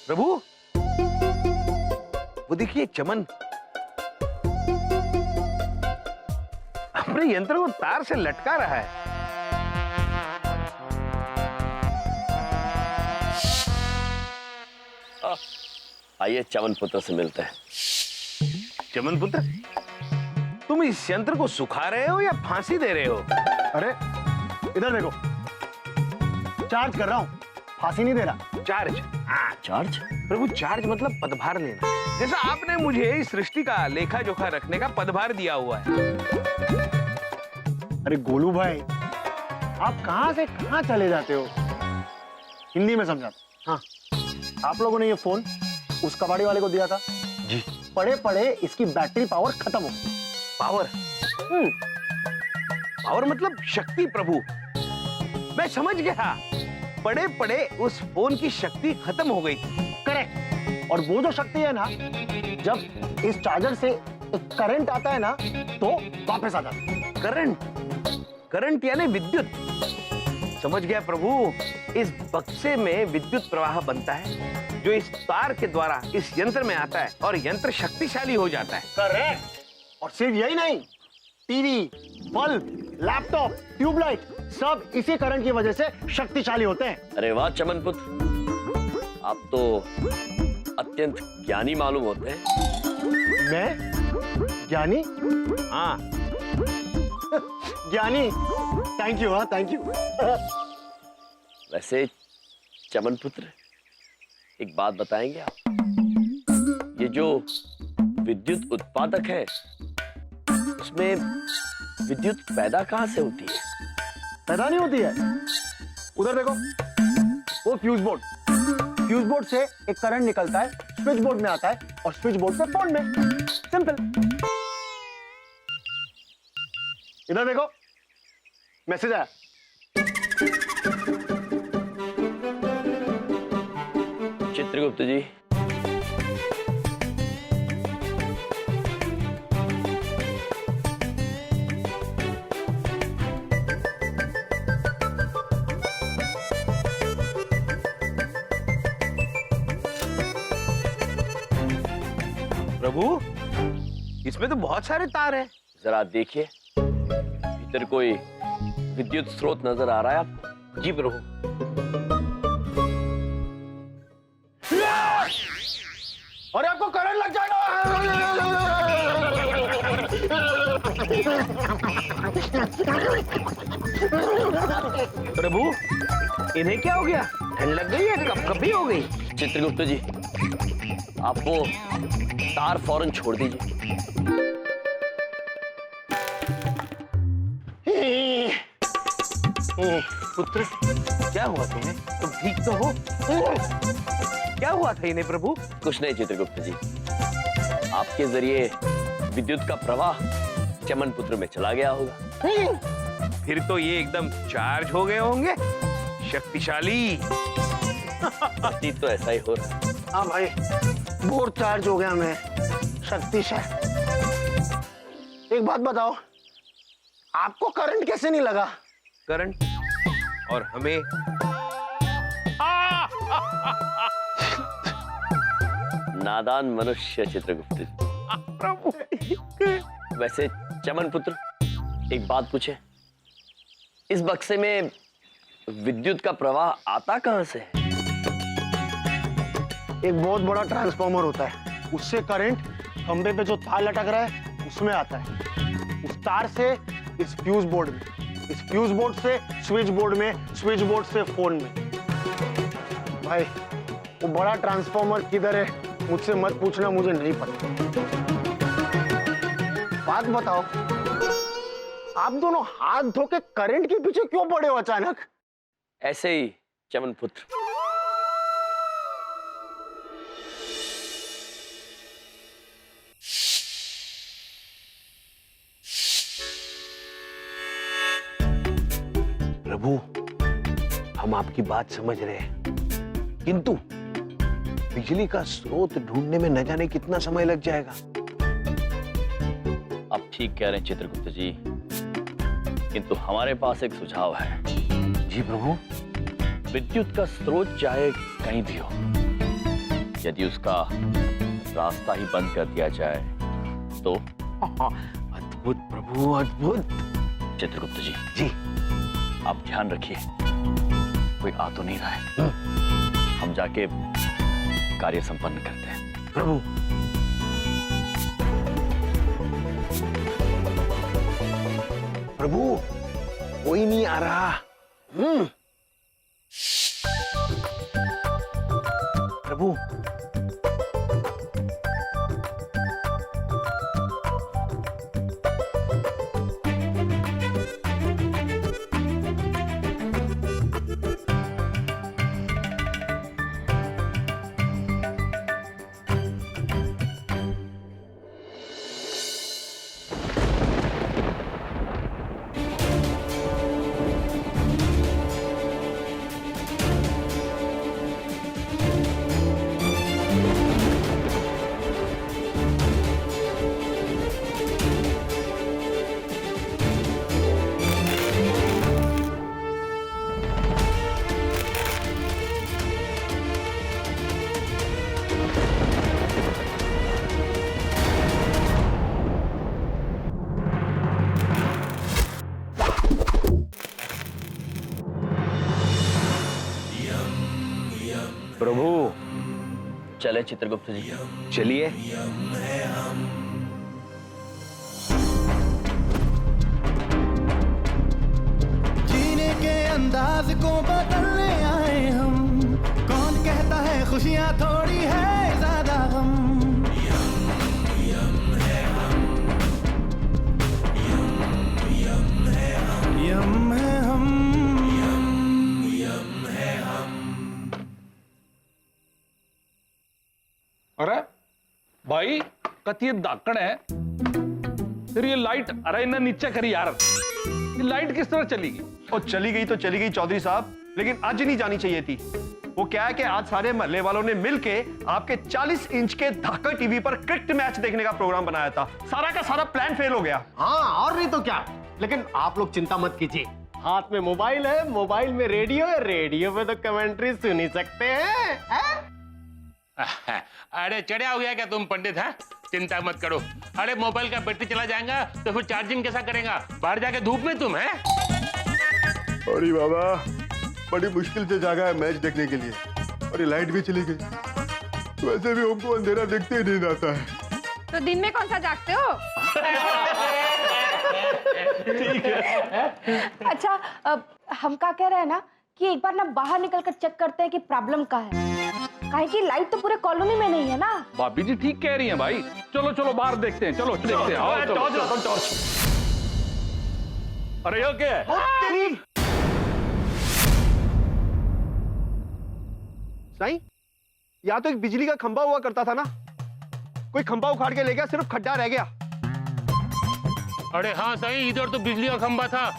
प्रभु, वो देखिए चमन अपने यंत्र को तार से लटका रहा है। आइए चमन पुत्र से मिलते हैं। चमन पुत्र, तुम इस यंत्र को सुखा रहे हो या फांसी दे रहे हो? अरे इधर देखो, चार्ज कर रहा हूँ, फांसी नहीं दे रहा। चार्ज? चार्ज? प्रभु, चार्ज मतलब पदभार लेना, जैसा आपने मुझे इस सृष्टि का लेखा जोखा रखने का पदभार दिया हुआ है। अरे गोलू भाई, आप कहां से कहां चले जाते हो? हिंदी में समझाता। हाँ, आप लोगों ने ये फोन उस कबाड़ी वाले को दिया था जी। पड़े पड़े इसकी बैटरी पावर खत्म हो गई। पावर? पावर मतलब शक्ति प्रभु, मैं समझ गया। पड़े पड़े उस फोन की शक्ति खत्म हो गई। करेक्ट। और वो जो शक्ति है ना, जब इस चार्जर से करंट आता है ना, तो वापस आ जाता है। करंट? करंट यानी विद्युत। समझ गया प्रभु, इस बक्से में विद्युत प्रवाह बनता है जो इस तार के द्वारा इस यंत्र में आता है और यंत्र शक्तिशाली हो जाता है। करेक्ट। और सिर्फ यही नहीं, टीवी, बल्ब, लैपटॉप, ट्यूबलाइट सब इसी करंट की वजह से शक्तिशाली होते हैं। अरे वाह चमन पुत्र, आप तो अत्यंत ज्ञानी मालूम होते हैं। मैं ज्ञानी? हाँ। ज्ञानी? Thank you. हाँ, थैंक यू। वैसे चमन पुत्र, एक बात बताएंगे आप? ये जो विद्युत उत्पादक है, उसमें विद्युत पैदा कहां से होती है? पैदा नहीं होती है। उधर देखो, वो फ्यूज बोर्ड। फ्यूज बोर्ड से एक करंट निकलता है, स्विच बोर्ड में आता है और स्विच बोर्ड से फोन में। सिंपल। इधर देखो, मैसेज आया। चित्रगुप्त जी, प्रभु, इसमें तो बहुत सारे तार हैं। जरा देखिए, भीतर कोई विद्युत स्रोत नजर आ रहा है आपको? जी प्रभु। और आपको करंट लग जाएगा। प्रभु, इन्हें क्या हो गया? ठंड लग गई है? कब हो गई? चित्रगुप्त जी, आप वो तार फौरन छोड़ दीजिए। पुत्र, क्या हुआ तुम्हें? तुम ठीक तो हो? क्या हुआ था इन्हें प्रभु? कुछ नहीं चित्रगुप्त जी, आपके जरिए विद्युत का प्रवाह चमन पुत्र में चला गया होगा। फिर तो ये एकदम चार्ज हो गए होंगे, शक्तिशाली। प्रतीत तो ऐसा ही हो रहा है। हाँ भाई, बहुत चार्ज हो गया मैं, शक्तिशाली। एक बात बताओ, आपको करंट कैसे नहीं लगा? करंट? और हमें? नादान मनुष्य चित्रगुप्त जी। प्रभु, वैसे चमन पुत्र, एक बात पूछे, इस बक्से में विद्युत का प्रवाह आता कहां से है? एक बहुत बड़ा ट्रांसफार्मर होता है, उससे करंट खंबे पे जो तार लटक रहा है उसमें आता है। उस तार से इस फ्यूज बोर्ड में, इस फ्यूज बोर्ड से स्विच बोर्ड में, स्विच बोर्ड से फोन में। भाई, वो बड़ा ट्रांसफार्मर किधर है मुझसे मत पूछना, मुझे नहीं पता। बात बताओ, आप दोनों हाथ धो के करंट के पीछे क्यों पड़े हो अचानक? ऐसे ही चमन पुत्र। प्रभु, हम आपकी बात समझ रहे हैं, किंतु बिजली का स्रोत ढूंढने में न जाने कितना समय लग जाएगा। आप ठीक कह रहे हैं चित्रगुप्त जी, किंतु हमारे पास एक सुझाव है। जी प्रभु। विद्युत का स्रोत चाहे कहीं भी हो, यदि उसका रास्ता ही बंद कर दिया जाए तो? अद्भुत प्रभु, अद्भुत। चित्रगुप्त जी, जी आप ध्यान रखिए, कोई आ तो नहीं रहा है। हम जाके कार्य संपन्न करते हैं। प्रभु। प्रभु, कोई नहीं आ रहा। प्रभु, प्रभु। चले चित्रगुप्त जी, चलिए। जीने के अंदाज को बदलने आए हम, कौन कहता है खुशियां थोड़ी है ज्यादा हम। यम है हम। अरे भाई कती दाकड़ है फिर ये लाइट, अरे इन्हें नीचे करी यार, ये लाइट किस तरह चली गई? और चली गई तो चली गई चौधरी साहब, लेकिन आज नहीं जानी चाहिए थी। वो क्या है कि आज सारे मोहल्ले वालों ने मिलके आपके 40 इंच के धाकड़ टीवी पर क्रिकेट मैच देखने का प्रोग्राम बनाया था। सारा का सारा प्लान फेल हो गया। हाँ, और नहीं तो क्या। लेकिन आप लोग चिंता मत कीजिए, हाथ में मोबाइल है, मोबाइल में रेडियो है, रेडियो पे तो कमेंट्री सुन ही सकते हैं। अरे चढ़ा हो गया क्या तुम पंडित? है चिंता मत करो। अरे मोबाइल का बैटरी चला जाएगा तो फिर चार्जिंग कैसा करेगा? बाहर जाके धूप में तुम है। अरे बाबा, बड़ी मुश्किल से जागा है मैच देखने के लिए, और ये लाइट भी चली गई। तो वैसे भी हमको अंधेरा देखते ही नहीं आता है। तो दिन में कौन सा जागते हो? ठीक है। अच्छा, हम क्या कह रहे हैं ना कि एक बार ना बाहर निकलकर चेक करते हैं कि प्रॉब्लम क्या है। काहे कि लाइट तो पूरे कॉलोनी में नहीं है ना। भाभी जी ठीक कह रही हैं भाई, चलो चलो बाहर देखते हैं, चलो देखते हैं। आओ, चलो, चलो। अरे ये क्या है? साईं, यहाँ तो एक बिजली का खंभा हुआ करता था ना, कोई खंभा उखाड़ के ले गया, सिर्फ खड्डा रह गया। अरे हाँ सही, इधर तो बिजली का खंभा था।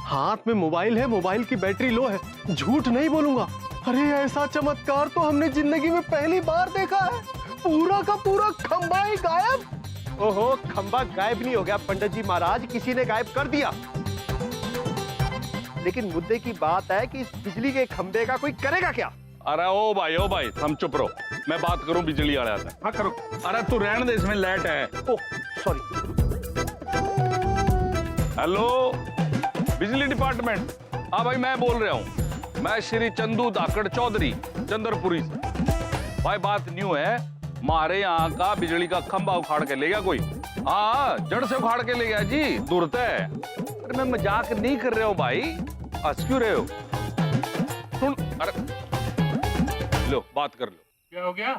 हाथ में मोबाइल है, मोबाइल की बैटरी लो है, झूठ नहीं बोलूंगा। अरे ऐसा चमत्कार तो हमने जिंदगी में पहली बार देखा है। पूरा का पूरा खंभा ही गायब। ओहो, खंभा गायब नहीं हो गया पंडित जी महाराज, किसी ने गायब कर दिया। लेकिन मुद्दे की बात है कि इस बिजली के खंभे का कोई करेगा क्या? अरे ओ भाई हम चुप रहो, मैं बात करूं बिजली वाले से। हाँ करो। अरे तू रहने दे, इसमें लाइट है। Oh sorry. हेलो बिजली डिपार्टमेंट। हाँ भाई मैं बोल रहा हूँ, मैं श्री चंदू धाकड़ चौधरी चंद्रपुरी से। भाई बात न्यू है, हमारे यहाँ का बिजली का खंभा उखाड़ के ले गया कोई। हाँ जड़ से उखाड़ के ले गया जी, दूरता है। अरे मैं मजाक नहीं कर रहा हूँ भाई, हंस क्यों रहे हो? सुन, अरे लो बात कर लो। क्या हो गया?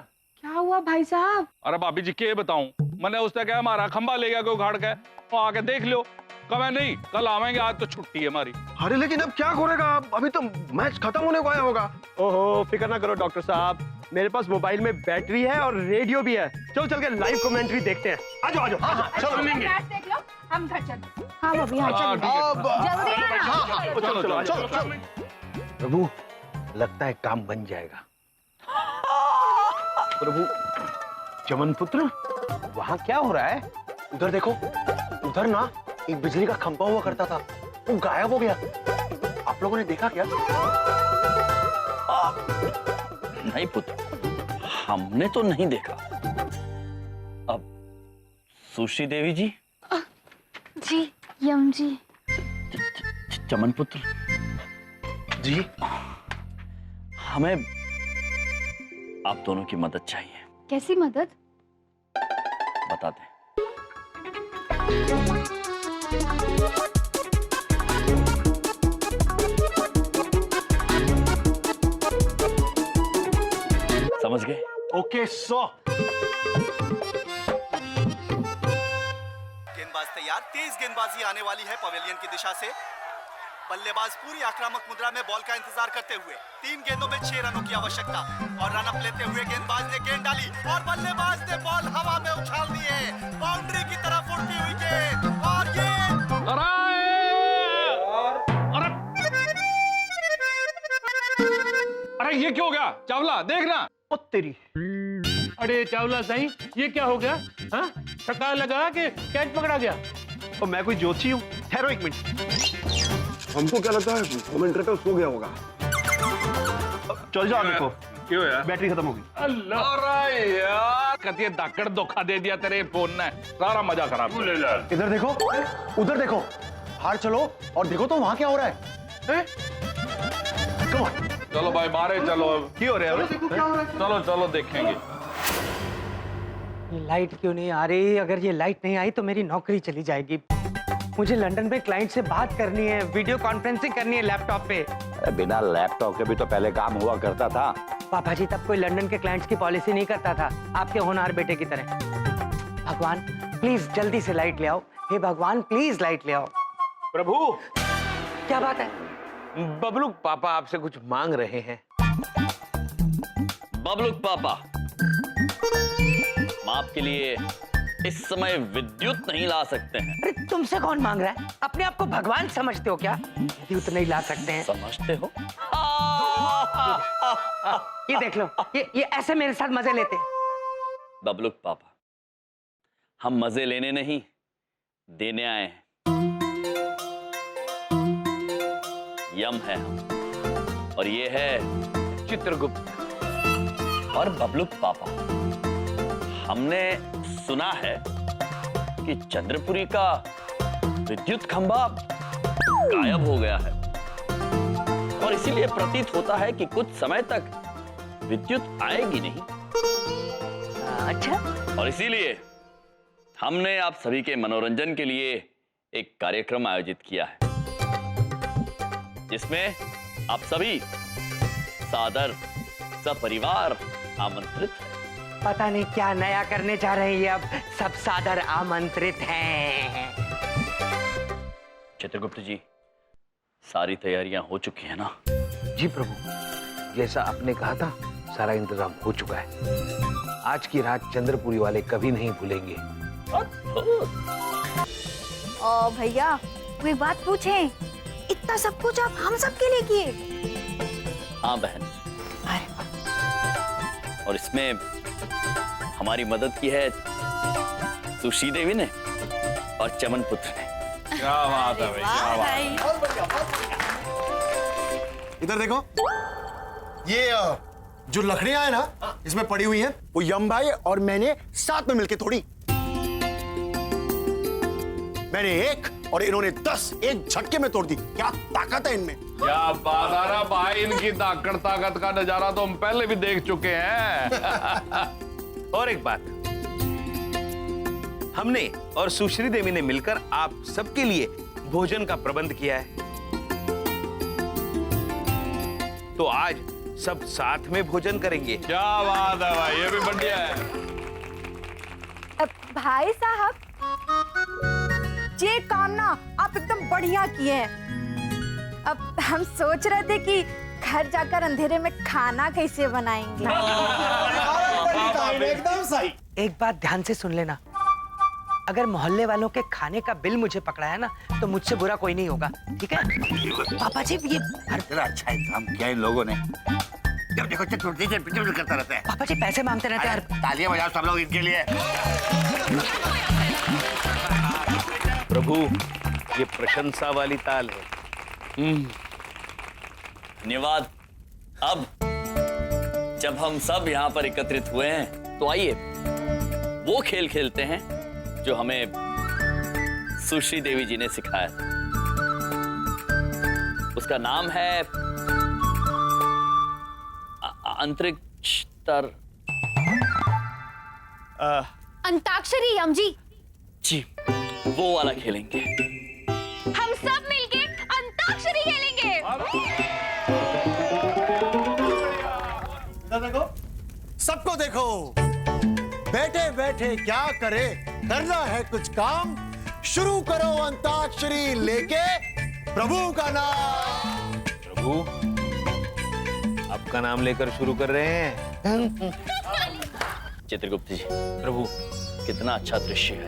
क्या हुआ भाई साहब? अरे भाभी जी के बताऊं, मैंने उसने क्या हमारा खंभा ले गया कोई उखाड़ के, तो आके देख लो। कब नहीं, कल आवेंगे, आज तो छुट्टी है हमारी। अरे लेकिन अब क्या करेगा? अभी तो मैच खत्म होने को आया होगा। ओहो, फिक्र ना करो डॉक्टर साहब, मेरे पास मोबाइल में बैटरी है और रेडियो भी है। चलो चल के लाइव कमेंट्री देखते हैं। आ जाओ आ जाओ। चलो मैच देख लो, हम घर चलते। हाँ भाभी, हाँ चलो जल्दी। चलो। प्रभु, लगता है काम बन जाएगा। प्रभु, चमन पुत्र, वहां क्या हो रहा है? उधर देखो, उधर ना एक बिजली का खंभा हुआ करता था, वो गायब हो गया। आप लोगों ने देखा क्या? नहीं पुत्र, हमने तो नहीं देखा। अब सुश्री देवी जी, जी यम जी। चमन पुत्र जी हमें आप दोनों की मदद चाहिए। कैसी मदद? बता दें। समझ गए? ओके सो गेंदबाज तैयार, तेज गेंदबाजी आने वाली है पवेलियन की दिशा से। बल्लेबाज पूरी आक्रामक मुद्रा में बॉल का इंतजार करते हुए, 3 गेंदों में 6 रनों की आवश्यकता और रन अप लेते हुए गेंदबाज ने गेंद डाली और बल्लेबाज ने बॉल हवा में उछाल दी है। बाउंड्री की तरफ उड़ती हुई गेंद और ये अरे ये क्या हो गया चावला, देखना। ओ तेरी। अरे चावला साईं, ये क्या हो गया? हाँ, छक्का लगा के कैच पकड़ा गया। और मैं कोई ज्योतिषी हूँ? ठहरो एक मिनट। हमको क्या लगता है कमेंटेटर सो गया होगा। चल जाओ, देखो क्यों यार? बैटरी खत्म होगी। अल्लाह, अरे यार कतिये धाकड़ धोखा दे दिया तेरे फोन ने, सारा मजा खराब कर दिया। इधर देखो, उधर देखो, बाहर चलो और देखो तो वहां क्या हो रहा है? Come on. चलो भाई बाहर चलो, अब क्या हो रहा है? चलो चलो देखेंगे। ये लाइट क्यों नहीं आ रही? अगर ये लाइट नहीं आई तो मेरी नौकरी चली जाएगी। मुझे लंदन में क्लाइंट से बात करनी है, वीडियो कॉन्फ्रेंसिंग करनी है लैपटॉप पे। बिना लैपटॉप के भी तो पहले काम हुआ करता था। पापा जी तब कोई लंदन के क्लाइंट्स की पॉलिसी नहीं करता था, आपके होनहार बेटे की तरह। भगवान प्लीज जल्दी से लाइट ले आओ। हे भगवान प्लीज लाइट ले आओ। प्रभु, क्या बात है? बबलू पापा आपसे कुछ मांग रहे हैं। बबलुक पापा, हम आपके लिए इस समय विद्युत नहीं ला सकते हैं। अरे तुमसे कौन मांग रहा है? अपने आप को भगवान समझते हो क्या? विद्युत नहीं ला सकते हैं। समझते हो? ये देख लो, ये ऐसे मेरे साथ मजे लेते हैं। बबलुक पापा, हम मजे लेने नहीं देने आए हैं। यम है हम, और ये है चित्रगुप्त। और बबलुक पापा, हमने सुना है कि चंद्रपुरी का विद्युत खंभा गायब हो गया है और इसीलिए प्रतीत होता है कि कुछ समय तक विद्युत आएगी नहीं। अच्छा, और इसीलिए हमने आप सभी के मनोरंजन के लिए एक कार्यक्रम आयोजित किया है, जिसमें आप सभी सादर सपरिवार आमंत्रित हैं। पता नहीं क्या नया करने जा रहे हैं ये, अब सब सादर आमंत्रित हैं। चित्रगुप्त जी, सारी तैयारियां हो चुकी है ना? जी प्रभु, जैसा आपने कहा था सारा इंतजाम हो चुका है। आज की रात चंद्रपुरी वाले कभी नहीं भूलेंगे। ओ भैया, वो एक बात पूछें, इतना सब कुछ आप हम सब के लिए किए? हाँ बहन, और इसमें हमारी मदद की है सुश्री देवी ने और चमन पुत्र ने। क्या बात है भाई, क्या बात है। इधर देखो, ये जो लकड़ियां हैं ना इसमें पड़ी हुई हैं, वो यम भाई और मैंने साथ में मिलके तोड़ी। मैंने 1 और इन्होंने 10 एक झटके में तोड़ दी। क्या ताकत है इनमें! क्या बात है ना भाई, इनकी धाकड़ ताकत का नजारा तो हम पहले भी देख चुके हैं। और एक बात, हमने और सुश्री देवी ने मिलकर आप सबके लिए भोजन का प्रबंध किया है। तो आज सब साथ में भोजन करेंगे। क्या बात है भाई, ये भी बढ़िया है। भाई साहब, ये काम ना आप एकदम बढ़िया किए हैं। अब हम सोच रहे थे कि घर जाकर अंधेरे में खाना कैसे बनाएंगे। एकदम सही। एक बात ध्यान से सुन लेना, अगर मोहल्ले वालों के खाने का बिल मुझे पकड़ाया ना तो मुझसे बुरा कोई नहीं होगा, ठीक है? पापा जी, ये तेरा अच्छा इंतजाम किया इन लोगों ने। जब देखो करता रहता है। पापा जी पैसे मांगते रहते हैं। तालियां बजाओ सब लोग इनके लिए। प्रभु, ये प्रशंसा वाली ताल है। धन्यवाद। अब जब हम सब यहाँ पर एकत्रित हुए हैं तो आइए वो खेल खेलते हैं जो हमें सुश्री देवी जी ने सिखाया था। उसका नाम है अंतरिक्ष तर अंताक्षरी यम जी। जी वो वाला खेलेंगे। हम सब मिलके अंताक्षरी खेलेंगे। देखो, सबको देखो, बैठे बैठे क्या करे, करना है कुछ काम, शुरू करो अंताक्षरी लेके प्रभु का नाम। प्रभु आपका नाम लेकर शुरू कर रहे हैं। चित्रगुप्त जी, प्रभु कितना अच्छा दृश्य है।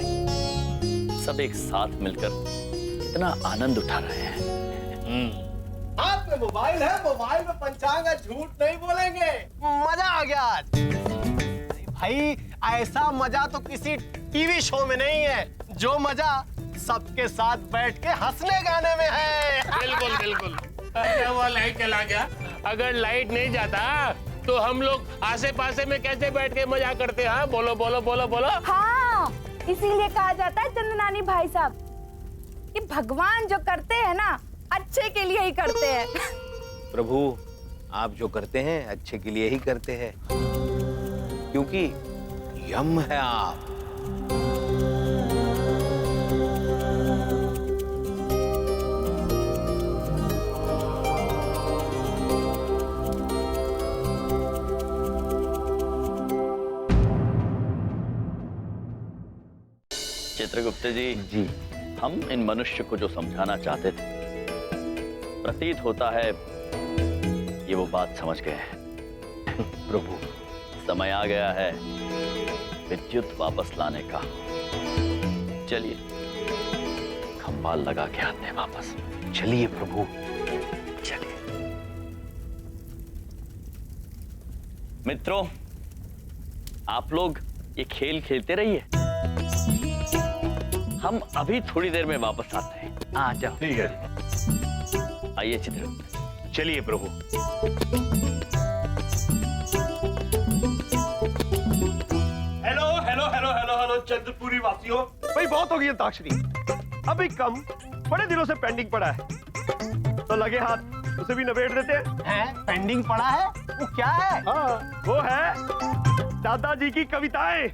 सब एक साथ मिलकर कितना आनंद उठा रहे हैं। हाथ में मोबाइल है, मोबाइल में पंचांग है, झूठ नहीं बोलेंगे। मजा आ गया आज। भाई ऐसा मजा तो किसी टीवी शो में नहीं है जो मजा सबके साथ बैठ के हंसने गाने में है। बिल्कुल बिल्कुल। अरे वो लाइट चला गया। अगर लाइट नहीं जाता तो हम लोग आसे पासे में कैसे बैठ के मजा करते हैं? हाँ बोलो बोलो बोलो बोलो। हाँ, इसीलिए कहा जाता है चंदनानी भाई साहब कि भगवान जो करते हैं ना अच्छे के लिए ही करते हैं। प्रभु आप जो करते हैं अच्छे के लिए ही करते हैं, क्योंकि यम है आप। चित्रगुप्त जी, हम इन मनुष्य को जो समझाना चाहते थे, प्रतीत होता है ये वो बात समझ गए हैं। प्रभु समय आ गया है विद्युत वापस लाने का। चलिए खंबाल लगा के आते हैं वापस। चलिए प्रभु चलिए। मित्रों, आप लोग ये खेल खेलते रहिए, हम अभी थोड़ी देर में वापस आते हैं। आ जाओ। ठीक है। आइए चित्रगुप्त। चलिए प्रभु। Hello hello hello hello hello Chandrapuri वासियों, भाई बहुत हो गई अंताक्षरी, अभी कम बड़े दिनों से पेंडिंग पड़ा है, तो लगे हाथ उसे भी नवेड़ देते हैं। पेंडिंग पड़ा है? वो क्या है? हाँ, वो है दादाजी की कविताएं।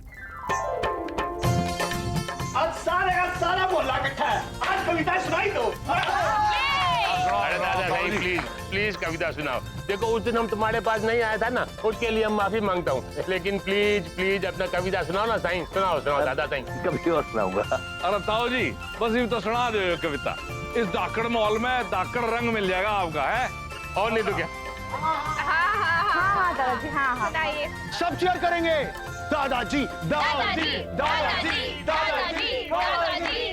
आज सारे का सारा मोहल्ला इकट्ठा है, आज कविताएं सुनाई दो। अरे दादा भाई प्लीज प्लीज कविता सुनाओ। देखो उस दिन हम तुम्हारे पास नहीं आया था ना, उसके लिए हम माफी मांगता हूँ, लेकिन प्लीज प्लीज अपना कविता सुनाओ ना साईं। सुनाओ सुनाओ दादा साईं। कभी और सुनाऊंगा। अरे ताऊ जी बस ये तो सुना दो ये कविता। इस धाकड़ मॉल में धाकड़ रंग मिल जाएगा आपका, है और नहीं तो क्या। हाँ दादाजी, हाँ सुनाइए। सब चेयर करेंगे। दादाजी दादाजी दादाजी दादाजी दादाजी।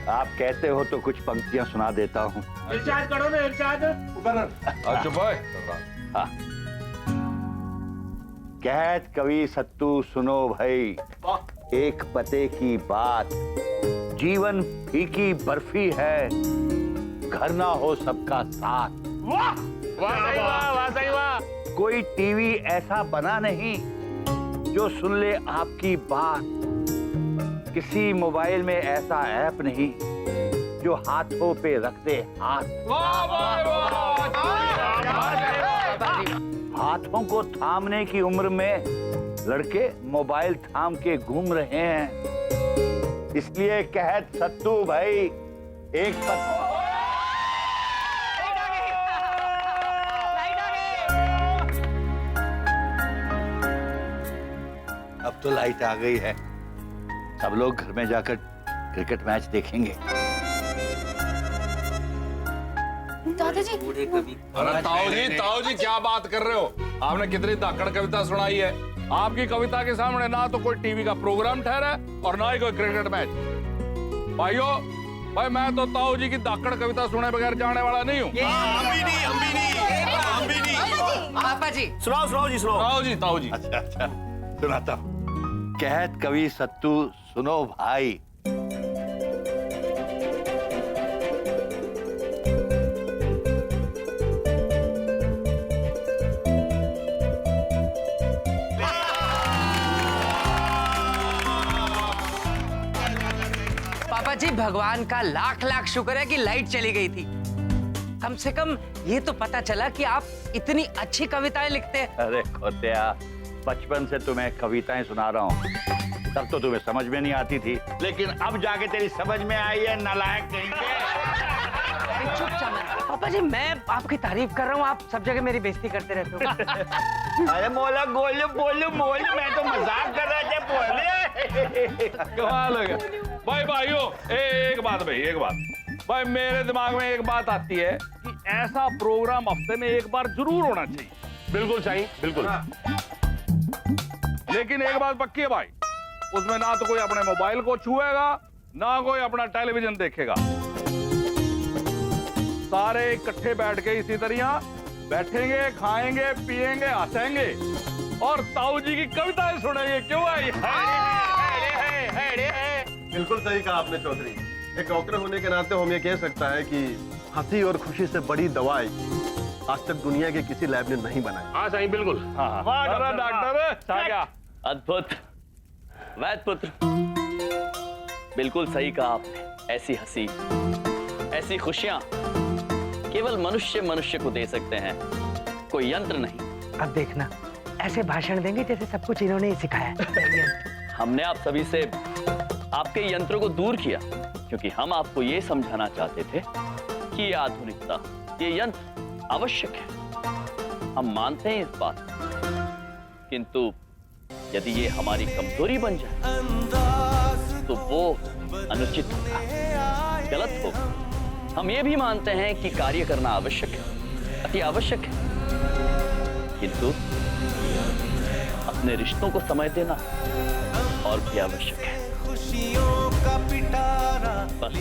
आप कहते हो तो कुछ पंक्तियां सुना देता हूँ। इरशाद करो ना, इरशाद। चुप है। हाँ। कहत कवि सत्तू सुनो भाई, एक पते की बात, जीवन फीकी बर्फी है, घर ना हो सबका साथ। वाह वाह सही वाह, वाह सही वाह। कोई टीवी ऐसा बना नहीं जो सुन ले आपकी बात, किसी मोबाइल में ऐसा ऐप नहीं जो हाथों पे रख दे हाथ। हाथों को थामने की उम्र में लड़के मोबाइल थाम के घूम रहे हैं, इसलिए कहत सत्तू भाई एक अब तो लाइट आ गई है, सब लोग घर में जाकर क्रिकेट मैच देखेंगे। दादाजी अरे ताऊ जी क्या बात कर रहे हो? आपने कितनी धाकड़ कविता सुनाई है। आपकी कविता के सामने ना तो कोई टीवी का प्रोग्राम ठहरा और ना ही कोई क्रिकेट मैच। भाइयों भाई, मैं तो ताऊ जी की धाकड़ कविता सुने बगैर जाने वाला नहीं हूँ। पापा जी सुनाओ सुनाओ जी सुनाओ। ताऊ जी अच्छा अच्छा सुनाता हूँ। कहत कवि सत्तू सुनो भाई, भगवान का लाख लाख शुक्र है कि लाइट चली गई थी। कम से कम ये तो पता चला कि आप इतनी अच्छी कविताएं लिखते हैं। अरे खोतिया, बचपन से तुम्हें कविताएं सुना रहा हूँ, तब तो तुम्हें समझ में नहीं आती थी, लेकिन अब जाके तेरी समझ में आई है, नालायक कहीं के। चुपचाप पापा जी, मैं आपकी तारीफ कर रहा हूँ, आप सब जगह मेरी बेइज्जती करते रहते हो। अरे मोला बोलो बोलो बोलो, मैं तो मजाक कर रहा था, बोले। कमाल हो गया। भाई भाइयों, एक बात भाई मेरे दिमाग में एक बात आती है कि ऐसा प्रोग्राम हफ्ते में एक बार जरूर होना चाहिए। बिल्कुल सही, बिल्कुल। लेकिन एक बात पक्की है भाई, उसमें ना तो कोई अपने मोबाइल को छुएगा, ना कोई अपना टेलीविजन देखेगा। सारे इकट्ठे बैठ के इसी तरह बैठेंगे, खाएंगे, पिएंगे, हंसेंगे और ताऊ जी की कविताएं सुनेंगे। क्यों भाई? बिल्कुल सही कहा आपने चौधरी। एक डॉक्टर होने के नाते हम ये कह सकता है कि हंसी और खुशी से बड़ी दवाई आज तक दुनिया के किसी लैब ने नहीं बनाई। हाँ सही, बिल्कुल। वाह डॉक्टर, अद्भुत। वैद्य पुत्र, बिल्कुल सही कहा आपने। ऐसी हंसी, ऐसी खुशियां केवल मनुष्य को दे सकते हैं, कोई यंत्र नहीं। अब देखना, ऐसे भाषण देंगे जैसे सब कुछ इन्होंने ही सिखाया है। हमने आप सभी से आपके यंत्रों को दूर किया क्योंकि हम आपको ये समझाना चाहते थे कि ये आधुनिकता, ये यंत्र आवश्यक है। हम मानते हैं इस बात, किंतु यदि ये हमारी कमजोरी बन जाए तो वो अनुचित होगा, गलत होगा। हम ये भी मानते हैं कि कार्य करना आवश्यक है, अति आवश्यक है, किंतु अपने रिश्तों को समय देना और भी आवश्यक है। बस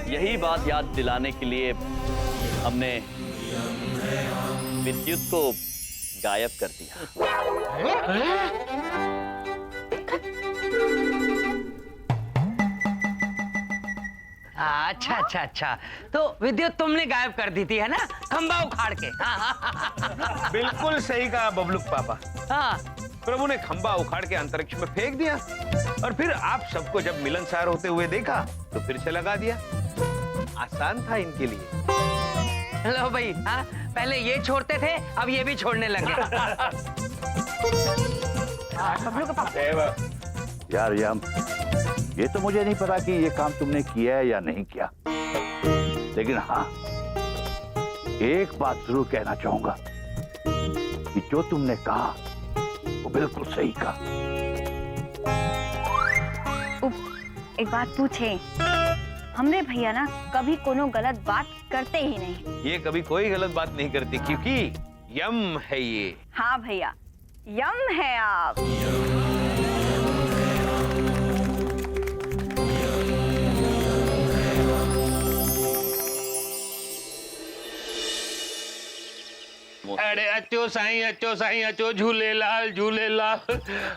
यही बात याद दिलाने के लिए हमने विद्युत को गायब कर दिया। अच्छा, तो विद्युत तुमने गायब कर दी थी, है ना? खंबा उखाड़ के। बिल्कुल सही कहा बबलू पापा। हाँ, प्रभु ने खंबा उखाड़ के अंतरिक्ष में फेंक दिया और फिर आप सबको जब मिलनसार होते हुए देखा तो फिर से लगा दिया। आसान था इनके लिए। लो भाई, हाँ, पहले ये छोड़ते थे, अब ये भी छोड़ने लगे। बबलू का पापा। यार ये तो मुझे नहीं पता कि ये काम तुमने किया है या नहीं किया, लेकिन हाँ, एक बात जरूर कहना चाहूंगा कि जो तुमने कहा वो बिल्कुल सही कहा। एक बात पूछे, हमरे भैया ना कभी कोनो गलत बात करते ही नहीं। ये कभी कोई गलत बात नहीं करती क्योंकि यम है ये। हाँ भैया, यम है आप। अरे अच्छो साईं अच्छो झूलेलाल झूलेलाल।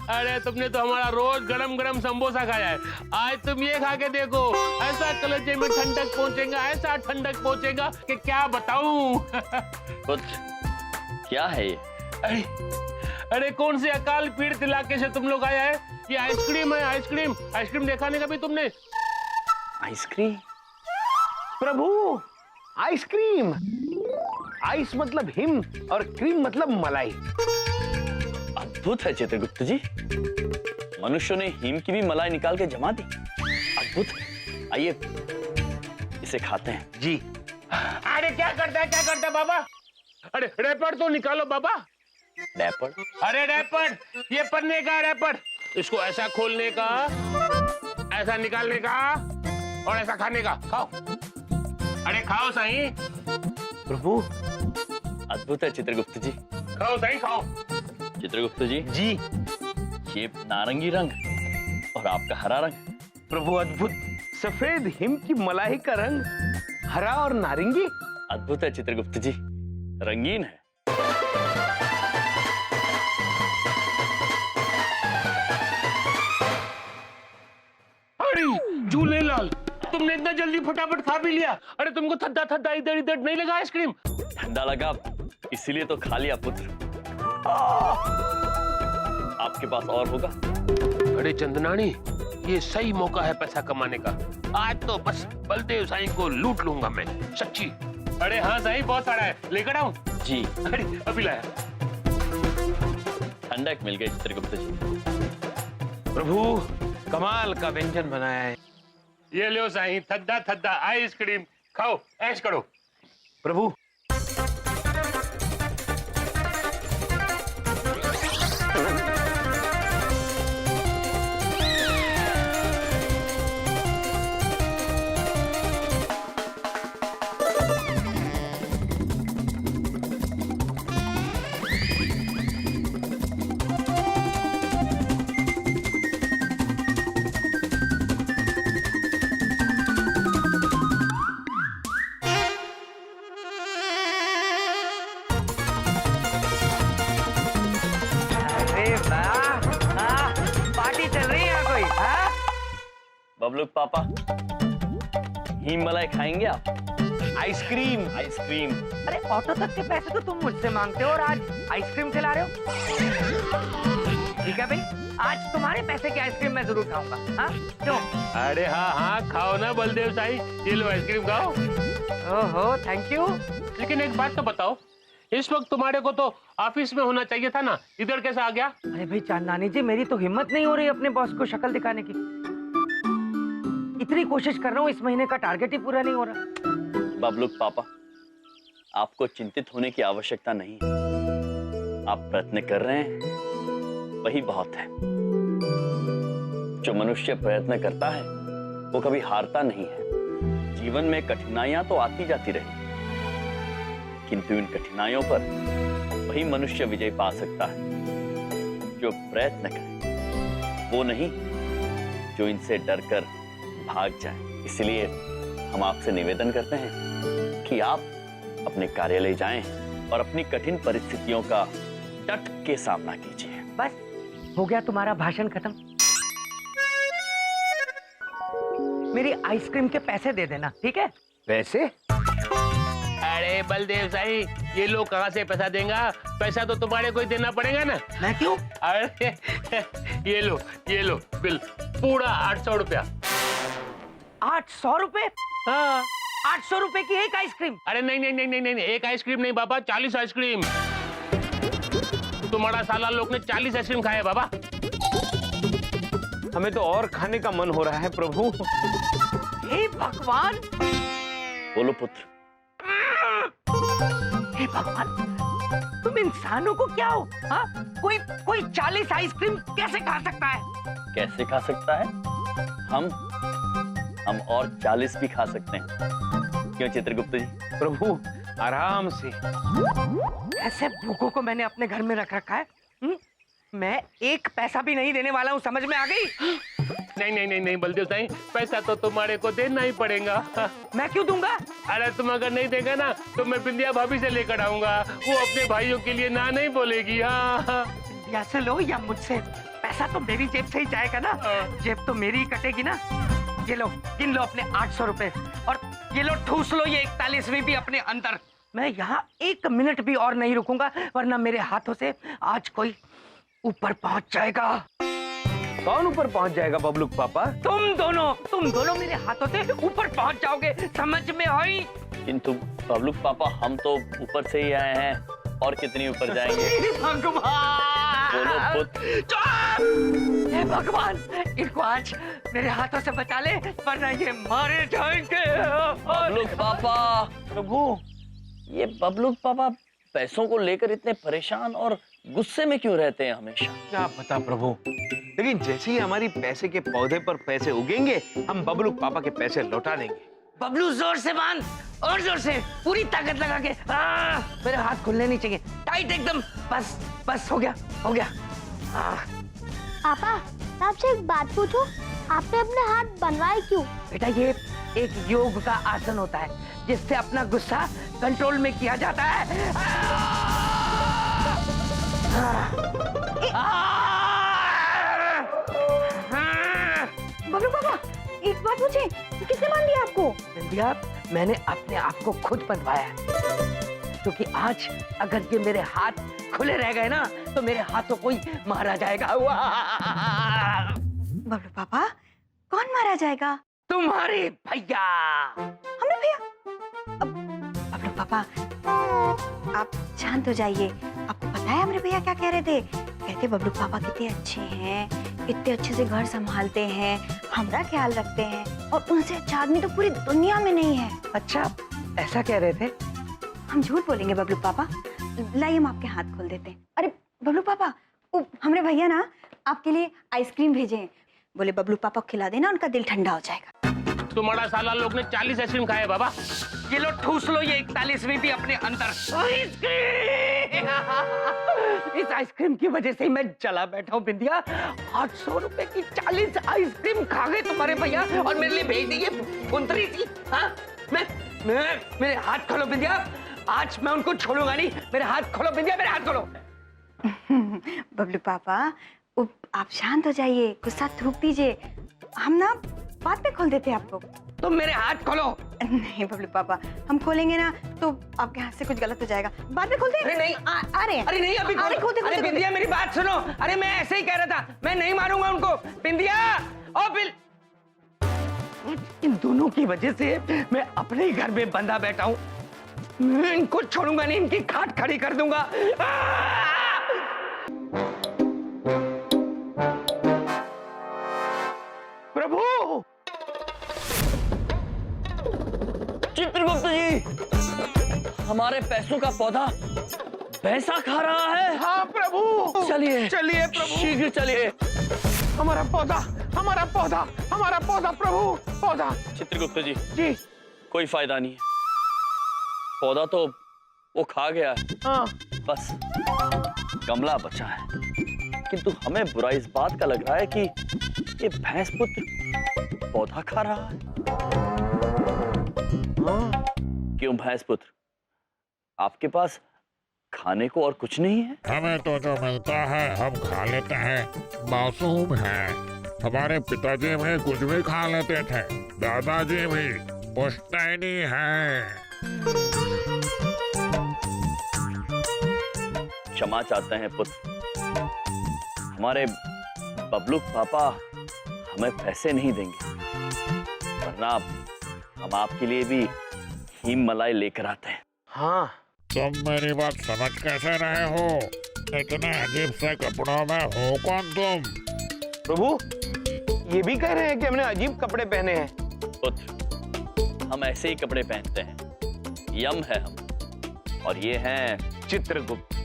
अरे तुमने तो हमारा रोज गरम गरम समोसा खाया है, आज तुम ये खा के देखो, ऐसा कलेजे में ठंडक पहुंचेगा, ऐसा ठंडक पहुंचेगा कि क्या बताऊं। कुछ क्या है ये? अरे कौन से अकाल पीड़ित इलाके से तुम लोग आया है? ये आइसक्रीम है, आइसक्रीम। आइसक्रीम देखा नहीं कभी तुमने? आइसक्रीम? प्रभु, आइसक्रीम। आइस मतलब हिम और क्रीम मतलब मलाई। अद्भुत है चित्रगुप्त जी, मनुष्यों ने हिम की भी मलाई निकाल के जमा दी। अद्भुत। आइए इसे खाते हैं। जी। अरे क्या करता है बाबा? अरे रैपर तो निकालो बाबा। रैपर? अरे रैपर, ये पन्ने का रैपर। इसको ऐसा खोलने का, ऐसा निकालने का और ऐसा खाने का। खाओ, अरे खाओ सही। प्रभु, अद्भुत है चित्रगुप्त जी। खाओ सही, खाओ। चित्रगुप्त जी, ये नारंगी रंग और आपका हरा रंग। प्रभु अद्भुत। सफेद हिम की मलाई का रंग, हरा और नारंगी। अद्भुत है चित्रगुप्त जी, रंगीन है। अरे झूलेलाल, तुमने इतना जल्दी फटाफट खा भी लिया। अरे तुमको थद्दा थद्दा इधर इधर नहीं लगा आइसक्रीम? ठंडा लगा इसीलिए तो खा लिया पुत्र। आपके पास और होगा? अरे चंदनानी, ये सही मौका है पैसा कमाने का। आज तो बस बलदेव साईं को लूट लूंगा मैं, सच्ची। अरे हाँ साईं, बहुत सारा है, लेकर आऊं? जी। अरे अभी लाया। ठंडक मिल गई चित्रगुप्त जी। प्रभु कमाल का व्यंजन बनाया है। ये लो साईं, थद्दा थद्दा आइसक्रीम खाओ, ऐश करो। प्रभु अरे वाह, पार्टी चल रही है कोई? हाँ? बबलूक पापा, हिम मलाई खाएंगे आप? आइसक्रीम। आइसक्रीम। अरे ऑटो तक के पैसे तो तुम मुझसे मांगते हो और आज आइसक्रीम खिला रहे हो। ठीक है भाई, आज तुम्हारे पैसे की आइसक्रीम मैं जरूर खाऊंगा। हाँ क्यों? अरे हाँ हाँ, खाओ ना बलदेव साईं, ये लो आइसक्रीम खाओ। ओहो थैंक यू। लेकिन एक बात तो बताओ, इस वक्त तुम्हारे को तो ऑफिस में होना चाहिए था ना, इधर कैसे आ गया? अरे भाई चांदनी जी, मेरी तो हिम्मत नहीं हो रही अपने बॉस को शक्ल दिखाने की। इतनी कोशिश कर रहा हूँ, इस महीने का टारगेट ही पूरा नहीं हो रहा। बबलूक पापा, आपको चिंतित होने की आवश्यकता नहीं है। आप प्रयत्न कर रहे हैं, वही बहुत है। जो मनुष्य प्रयत्न करता है वो कभी हारता नहीं है। जीवन में कठिनाइयां तो आती जाती रही, किंतु इन कठिनाइयों पर वही मनुष्य विजय पा सकता है जो प्रयत्न करे, वो नहीं जो इनसे डरकर भाग जाए। इसलिए हम आपसे निवेदन करते हैं कि आप अपने कार्यालय जाएं और अपनी कठिन परिस्थितियों का डट के सामना कीजिए। बस हो गया तुम्हारा भाषण खत्म। मेरी आइसक्रीम के पैसे दे देना, ठीक है? पैसे? अरे बलदेव साईं, ये लोग कहाँ से पैसा देंगे? पैसा तो तुम्हारे को ही देना पड़ेगा ना। मैं क्यों? अरे ये लो बिल, पूरा 800 रुपया। 800 रुपए? हाँ। 800 रुपए की एक आइसक्रीम? अरे नहीं, एक आइसक्रीम नहीं बाबा, 40 आइसक्रीम। तुम्हारा साला लोग ने 40 आइसक्रीम खाए बाबा। हमें तो और खाने का मन हो रहा है प्रभु। हे भगवान! बोलो पुत्र। हे भगवान, तुम इंसानों को क्या हो? हाँ? कोई 40 आइसक्रीम कैसे खा सकता है? कैसे खा सकता है? हम और 40 भी खा सकते हैं। क्यों चित्रगुप्त जी? प्रभु आराम से। ऐसे भूखों को मैंने अपने घर में रख रखा है। मैं एक पैसा भी नहीं देने वाला हूँ, समझ में आ गई? नहीं बलदेव साईं, पैसा तो तुम्हारे को देना ही पड़ेगा। मैं क्यों दूंगा? अरे तुम अगर नहीं देगा ना तो मैं बिंदिया भाभी से लेकर आऊंगा, वो अपने भाइयों के लिए ना नहीं बोलेगी। हाँ या से लो या मुझसे, पैसा तो मेरी जेब से ही जाएगा ना। जेब तो मेरी ही कटेगी ना। ये लो, गिन लो अपने 800 रुपए और ये लो ठूस लो ये 41वीं भी अपने अंदर। मैं यहाँ 1 मिनट भी और नहीं रुकूंगा, वरना मेरे हाथों से आज कोई ऊपर पहुंच जाएगा। कौन ऊपर पहुंच जाएगा बबलूक पापा? तुम दोनों मेरे हाथों से ऊपर पहुंच जाओगे, समझ में आई? किंतु बबलूक पापा, हम तो ऊपर से ही आए हैं, और कितनी ऊपर जाएंगे? भगवान! बोलो पुत्र। चुप! हे भगवान, इनको आज मेरे हाथों से बचा ले, वरना ये मारे जाएंगे। बबलूक पापा। प्रभु, ये बबलूक पापा पैसों को लेकर इतने परेशान और गुस्से में क्यों रहते हैं हमेशा? क्या पता प्रभु, लेकिन जैसे ही हमारी पैसे के पौधे पर पैसे उगेंगे, हम बबलूक पापा के पैसे लौटा देंगे। बबलू जोर से बांध, और जोर से, पूरी ताकत लगा के। मेरे हाथ खुलने नहीं चाहिए, टाइट एकदम। बस हो गया। पापा, मैं आपसे एक बात पूछूं? आपने अपने हाथ बनवाए क्यों? बेटा, ये एक योग का आसन होता है, जिससे अपना गुस्सा कंट्रोल में किया जाता है। बबलू पापा, एक बात पूछे, किसने मान दिया आपको? बिंदिया, मैंने अपने आप को खुद बनवाया है, क्योंकि आज अगर ये मेरे हाथ खुले रह गए ना, तो मेरे हाथों को ही मारा जाएगा। बबलू पापा, कौन मारा जाएगा? तुम्हारे भैया। हमरे भैया? अब बबलू पापा, आप शांत हो जाइए। आपको पता है हमरे भैया क्या कह रहे थे? कहते बबलू पापा कितने अच्छे हैं, कितने अच्छे से घर संभालते हैं, हमारा ख्याल रखते हैं, और उनसे अच्छा आदमी तो पूरी दुनिया में नहीं है। अच्छा, ऐसा कह रहे थे? हम झूठ बोलेंगे बबलू पापा? लाइए हम आपके हाथ खोल देते हैं। अरे बबलू पापा, हमरे भैया ना आपके लिए आइसक्रीम भेजे हैं। बोले बबलू पापा को खिला देना, उनका दिल ठंडा हो जाएगा। तुम्हारा साला लोग ने 40 आइसक्रीम खाए बाबा। ये लो ठूस लो ये 41वीं भी अपने अंदर। इस आइसक्रीम की वजह से ही मैं जला बैठा हूँ बिंदिया। 800 रुपए की 40 आइसक्रीम खा गए तुम्हारे भैया और मेरे लिए भेज दी ये फुंतरी सी। हाँ, मेरे हाथ खोलो बिंदिया, आज मैं उनको छोड़ूंगा नहीं। मेरे हाथ खोलो बिंदिया, मेरे हाथ खोलो। बबलू पापा, आप शांत हो जाइए, गुस्सा थूक दीजिए, हम ना बाद में खोल देते हैं आपको। तुम मेरे हाथ खोलो। नहीं बबलू पापा, हम खोलेंगे ना तो आपके हाथ से कुछ गलत हो जाएगा, बाद में खोलते हैं। अरे नहीं, अरे नहीं अभी खोलते। अरे बिंदिया मेरी बात सुनो। अरे मैं ऐसे ही कह रहा था, मैं नहीं मारूंगा उनको। बिंदिया और बिल, इन दोनों की वजह से मैं अपने ही घर में बंधा बैठा हूँ। मैं इनको छोड़ूंगा नहीं, इनकी खाट खड़ी कर दूंगा। प्रभु! चित्रगुप्त जी, हमारे पैसों का पौधा भैंसा खा रहा है। हाँ प्रभु, चलिए चलिए प्रभु, शीघ्र चलिए। हमारा पौधा, हमारा पौधा, हमारा पौधा प्रभु, पौधा। चित्रगुप्त जी, जी कोई फायदा नहीं है, पौधा तो वो खा गया है। हाँ। बस गमला बचा है, किंतु हमें बुरा इस बात का लग रहा है कि ये भैंस पुत्र पौधा खा रहा है। हाँ। क्यों भैंस पुत्र, आपके पास खाने को और कुछ नहीं है? हमें तो जो मिलता है हम खा लेते हैं, मासूम है। हमारे पिताजी भी कुछ भी खा लेते थे, दादाजी भी पुश्तैनी है। क्षमा चाहते हैं पुत्र, हमारे बबलू पापा हमें पैसे नहीं देंगे, वरना हम आपके लिए भी हीम मलाई लेकर आते हैं। हाँ। तुम मेरी बात समझ कैसे रहे हो? इतने अजीब से कपड़ों में हो कौन तुम? प्रभु, ये भी कह रहे हैं कि हमने अजीब कपड़े पहने हैं। पुत्र, हम ऐसे ही कपड़े पहनते हैं, यम है हम, और ये हैं चित्रगुप्त।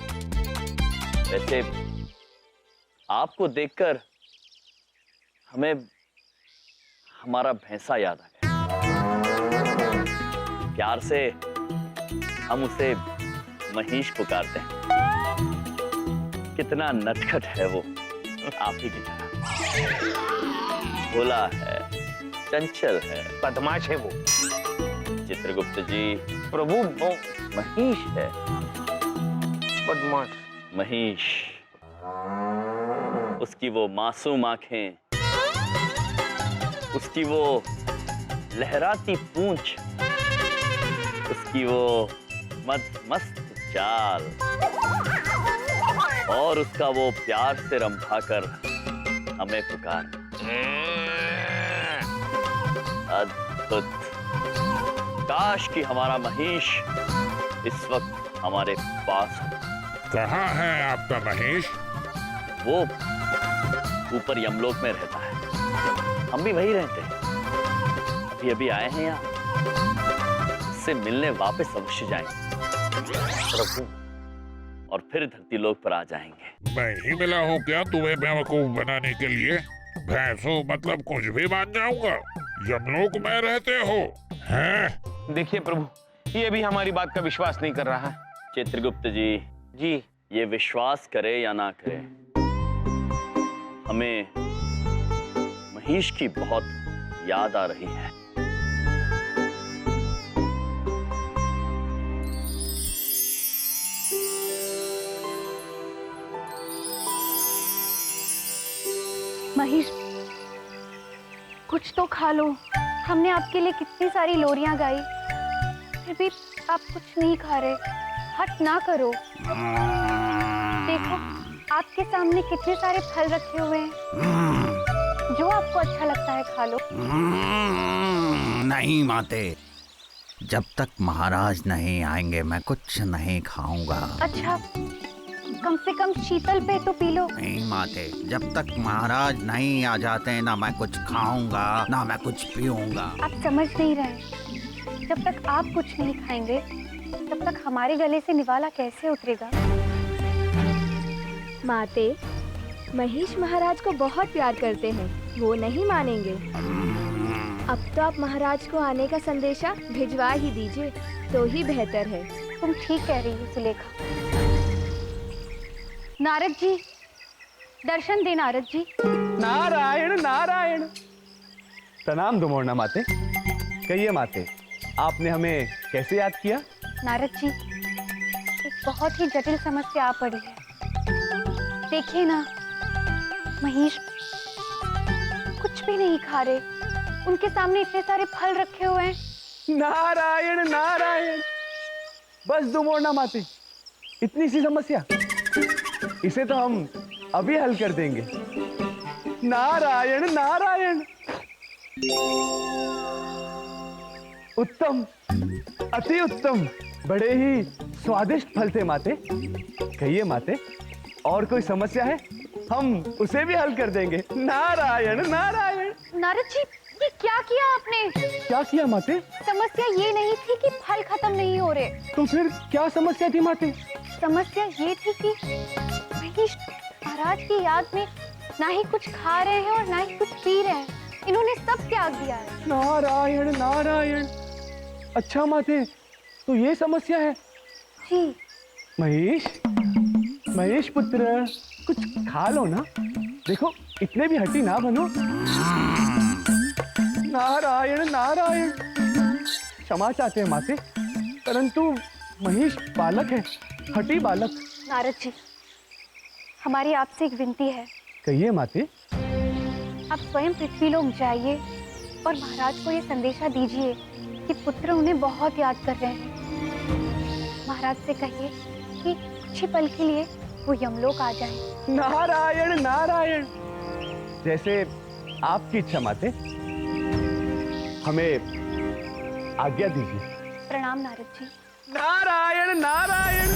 वैसे आपको देखकर हमें हमारा भैंसा याद आ गया। प्यार से हम उसे महीश पुकारते हैं। कितना नटखट है वो, आप ही की तरह। भोला है, चंचल है, बदमाश है वो। चित्रगुप्त जी, प्रभु वो महीश है, बदमाश। महीश। उसकी वो मासूम आंखें, उसकी वो लहराती पूंछ, उसकी वो मस्त चाल, और उसका वो प्यार से रंभाकर हमें पुकार। अद्भुत। काश कि हमारा महेश इस वक्त हमारे पास हो। कहाँ है आपका महेश? वो ऊपर यमलोक में रहता है, हम भी वही रहते हैं। अभी अभी आए हैं यहाँ, इससे मिलने वापस अवश्य जाएंगे प्रभु, और फिर धरती लोक पर आ जाएंगे। मैं ही मिला हूँ क्या तुम्हें बेवकूफ बनाने के लिए? भैंसो मतलब कुछ भी मान जाऊंगा। यमलोक में रहते हो हैं? देखिए प्रभु, ये भी हमारी बात का विश्वास नहीं कर रहा है। चित्रगुप्त जी, जी ये विश्वास करे या ना करे, हमें महीश की बहुत याद आ रही है। महेश, कुछ तो खा लो। हमने आपके लिए कितनी सारी लोरियां गाई, फिर भी आप कुछ नहीं खा रहे। हट ना करो। देखो, आपके सामने कितने सारे फल रखे हुए हैं। जो आपको अच्छा लगता है खा लो। नहीं माते, जब तक महाराज नहीं आएंगे मैं कुछ नहीं खाऊंगा। अच्छा, कम से कम शीतल पे तो पी लो। नहीं माते, जब तक महाराज नहीं आ जाते ना मैं कुछ खाऊंगा ना मैं कुछ पीऊंगा। आप समझ नहीं रहे, जब तक आप कुछ नहीं खाएंगे तब तक हमारे गले से निवाला कैसे उतरेगा। माते, महेश महाराज को बहुत प्यार करते हैं, वो नहीं मानेंगे। अब तो आप महाराज को आने का संदेशा भिजवा ही दीजिए तो ही बेहतर है। तुम ठीक कह रही हो सुलेखा। नारद जी, दर्शन दे नारद जी। नारायण नारायण। प्रणाम दुमोरना माते। कहिए माते, आपने हमें कैसे याद किया? नारद जी, एक बहुत ही जटिल समस्या आ पड़ी है। देखिए ना, महेश कुछ भी नहीं खा रहे, उनके सामने इतने सारे फल रखे हुए हैं। नारायण नारायण। बस दुमोरना माते, इतनी सी समस्या, इसे तो हम अभी हल कर देंगे। नारायण नारायण। उत्तम, अति उत्तम, बड़े ही स्वादिष्ट फल थे माते। कहिए माते, और कोई समस्या है? हम उसे भी हल कर देंगे। नारायण नारायण। नारद जी, ये क्या किया आपने? क्या किया माते? समस्या ये नहीं थी कि फल खत्म नहीं हो रहे। तो फिर क्या समस्या थी माते? समस्या ये थी कि महेश महाराज की याद में ना ही कुछ खा रहे हैं और ना ही कुछ पी रहे हैं। इन्होंने सब त्याग दिया है। नारायण नारायण। अच्छा माते, तो ये समस्या है? जी। महेश, महेश पुत्र, कुछ खा लो ना। देखो, इतने भी हठी ना बनो। नारायण नारायण। क्षमा चाहते हैं माते, परंतु महेश बालक है, हठी बालक। नारद जी, हमारी आपसे एक विनती है। कहिए माते। आप स्वयं पृथ्वीलोक जाइए और महाराज को ये संदेशा दीजिए कि पुत्र उन्हें बहुत याद कर रहे हैं। महाराज से कहिए कि कुछ ही पल के लिए वो यमलोक आ जाए। नारायण नारायण। जैसे आपकी इच्छा माते, हमें आज्ञा दीजिए। प्रणाम नारद जी। नारायण नारायण।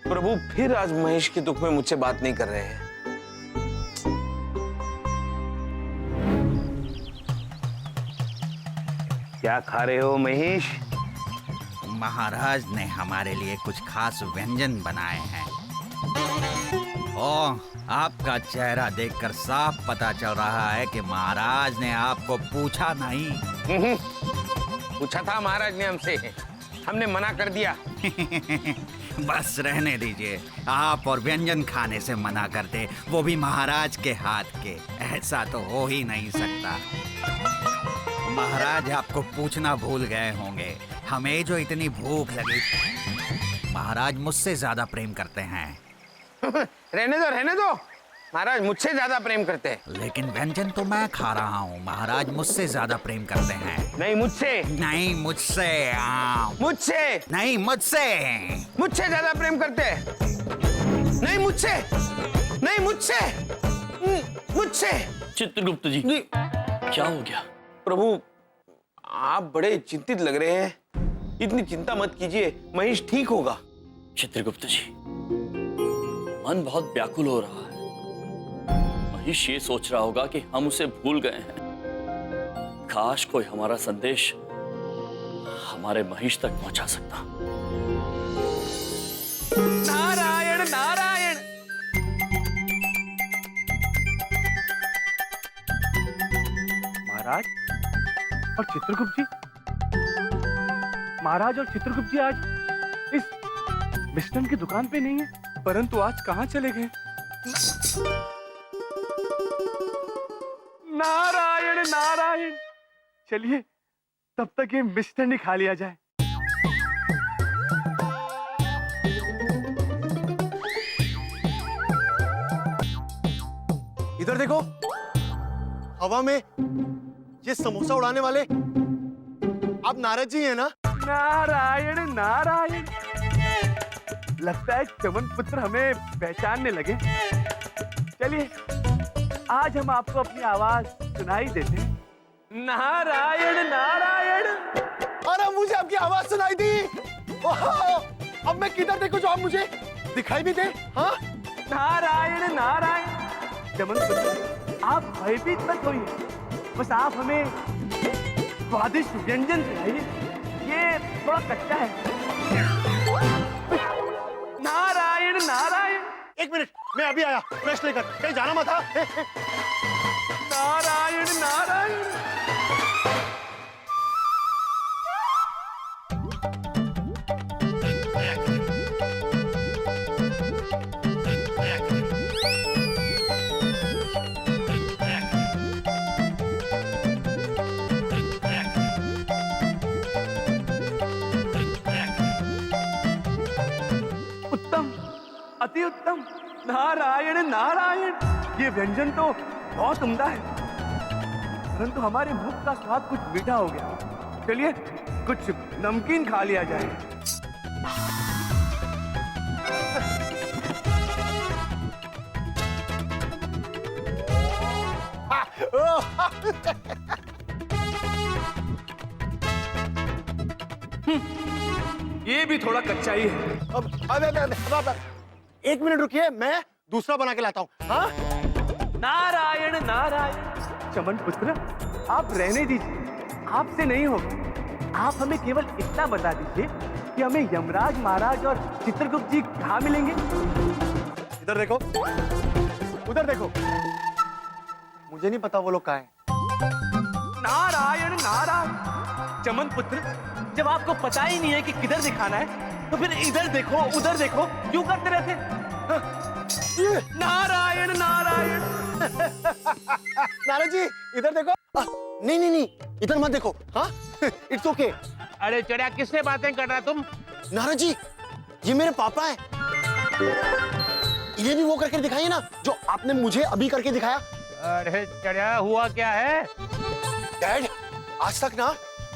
प्रभु फिर आज महेश के दुख में मुझसे बात नहीं कर रहे हैं। क्या खा रहे हो महेश? महाराज ने हमारे लिए कुछ खास व्यंजन बनाए हैं। ओह, आपका चेहरा देखकर साफ पता चल रहा है कि महाराज ने आपको पूछा नहीं। पूछा था महाराज ने हमसे, हमने मना कर दिया। बस रहने दीजिए, आप और व्यंजन खाने से मना करते, वो भी महाराज के हाथ के। ऐसा तो हो ही नहीं सकता। महाराज आपको पूछना भूल गए होंगे, हमें जो इतनी भूख लगी, महाराज मुझसे ज्यादा प्रेम करते हैं। रहने दो, महाराज मुझसे ज्यादा प्रेम करते हैं। लेकिन व्यंजन तो मैं खा रहा हूँ, महाराज मुझसे ज्यादा प्रेम करते हैं। नहीं मुझसे, नहीं मुझसे, मुझसे नहीं मुझसे, मुझसे ज्यादा प्रेम करते हैं। नहीं मुझसे, नहीं मुझसे, मुझसे। चित्रगुप्त जी, क्या हो गया? प्रभु, आप बड़े चिंतित लग रहे हैं। इतनी चिंता मत कीजिए, महेश ठीक होगा। चित्रगुप्त जी, मन बहुत व्याकुल हो रहा है। महेश ये सोच रहा होगा कि हम उसे भूल गए हैं। काश कोई हमारा संदेश हमारे महेश तक पहुंचा सकता। नारायण नारायण। महाराज और चित्रगुप्त जी, महाराज और चित्रगुप्त जी आज इस मिष्टन की दुकान पे नहीं है, परंतु आज कहाँ चले गए? नारायण नारायण। चलिए, तब तक ये मिष्टन ही खा लिया जाए। इधर देखो, हवा में ये समोसा उड़ाने वाले आप नारद जी हैं ना? नारायण नारायण, लगता है चमन पुत्र हमें पहचानने लगे। चलिए आज हम आपको अपनी आवाज सुनाई देते हैं। नारायण नारायण। अरे मुझे आपकी आवाज सुनाई दी। ओहो, अब मैं किधर देखूं जो आप मुझे दिखाई भी दे? हाँ? नारायण नारायण। चमन पुत्र आप भयभीत मत होइए, बस आप हमें स्वादिष्ट व्यंजन खिलाइए, ये थोड़ा कच्चा है। नारायण नारायण। एक मिनट, मैं अभी आया, फ्रेश लेकर। कहीं जाना मत। नारायण नारायण। अति उत्तम। नारायण नारायण। ये व्यंजन तो बहुत उम्दा है, परंतु हमारे मुख का स्वाद कुछ मीठा हो गया। चलिए कुछ नमकीन खा लिया जाए। ये भी थोड़ा कच्चा ही है। अब एक मिनट रुकिए, मैं दूसरा बना के लाता हूँ। हाँ? नारायण नारायण। चमन पुत्र आप रहने दीजिए, आपसे नहीं होगा। आप हमें केवल इतना बता दीजिए कि हमें यमराज महाराज और चित्रगुप्त जी कहाँ मिलेंगे। इधर देखो, उधर देखो। मुझे नहीं पता वो लोग कहाँ हैं। नारायण नारायण। चमन पुत्र जब आपको पता ही नहीं है कि किधर दिखाना है, तो फिर इधर देखो उधर देखो क्यों करते रहते? नारायण नारायण। नारद जी इधर देखो। नहीं नहीं नहीं, इधर मत देखो। हाँ? It's okay. अरे चढ़िया, किससे बातें कर रहा तुम? नारद जी ये मेरे पापा हैं। ये भी वो करके दिखाइए ना जो आपने मुझे अभी करके दिखाया। अरे चढ़िया, हुआ क्या है? डैड, आज तक ना